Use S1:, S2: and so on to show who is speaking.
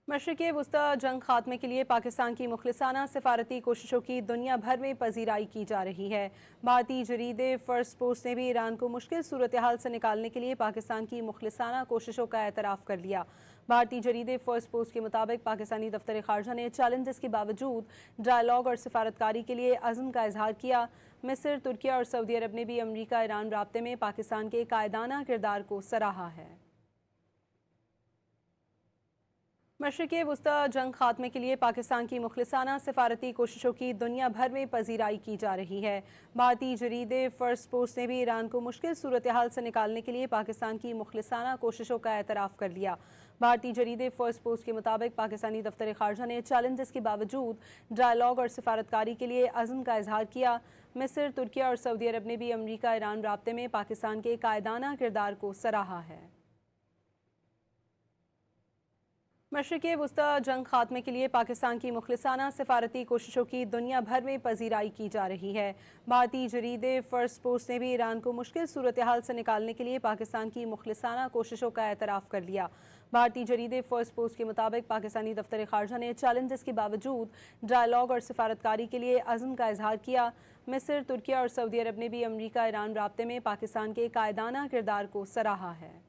S1: مشرقی وسطی جنگ خاتمے کے لیے پاکستان کی مخلصانہ سفارتی کوششوں کی دنیا بھر میں پذیرائی کی جا رہی ہے۔ بھارتی جریدے فرسٹ پوسٹ نے بھی ایران کو مشکل صورتحال سے نکالنے کے لیے پاکستان کی مخلصانہ کوششوں کا اعتراف کر لیا۔ بھارتی جریدے فرسٹ پوسٹ کے مطابق پاکستانی دفتر خارجہ نے چیلنجز کے باوجود ڈائیلاگ اور سفارتکاری کے لیے عزم کا اظہار کیا۔ مصر، ترکیہ اور سعودی عرب نے بھی امریکہ ایران رابطے میں پاکستان کے قائدانہ کردار کو سراہا ہے۔ مشرقی وسطی جنگ خاتمے کے لیے پاکستان کی مخلصانہ سفارتی کوششوں کی دنیا بھر میں پذیرائی کی جا رہی ہے۔ بھارتی جریدے فرسٹ پوسٹ نے بھی ایران کو مشکل صورتحال سے نکالنے کے لیے پاکستان کی مخلصانہ کوششوں کا اعتراف کر لیا۔ بھارتی جریدے فرسٹ پوسٹ کے مطابق پاکستانی دفتر خارجہ نے چیلنجز کے باوجود ڈائیلاگ اور سفارتکاری کے لیے عزم کا اظہار کیا۔ مصر، ترکیہ اور سعودی عرب نے بھی امریکہ ایران رابطے میں پاکستان کے قائدانہ کردار کو سراہا ہے۔ مشرقی وسطی جنگ خاتمے کے لیے پاکستان کی مخلصانہ سفارتی کوششوں کی دنیا بھر میں پذیرائی کی جا رہی ہے۔ بھارتی جریدے فرسٹ پوسٹ نے بھی ایران کو مشکل صورتحال سے نکالنے کے لیے پاکستان کی مخلصانہ کوششوں کا اعتراف کر لیا۔ بھارتی جریدے فرسٹ پوسٹ کے مطابق پاکستانی دفتر خارجہ نے چیلنجز کے باوجود ڈائیلاگ اور سفارتکاری کے لیے عزم کا اظہار کیا۔ مصر، ترکیہ اور سعودی عرب نے بھی امریکہ ایران رابطے میں پاکستان کے قائدانہ کردار کو سراہا ہے۔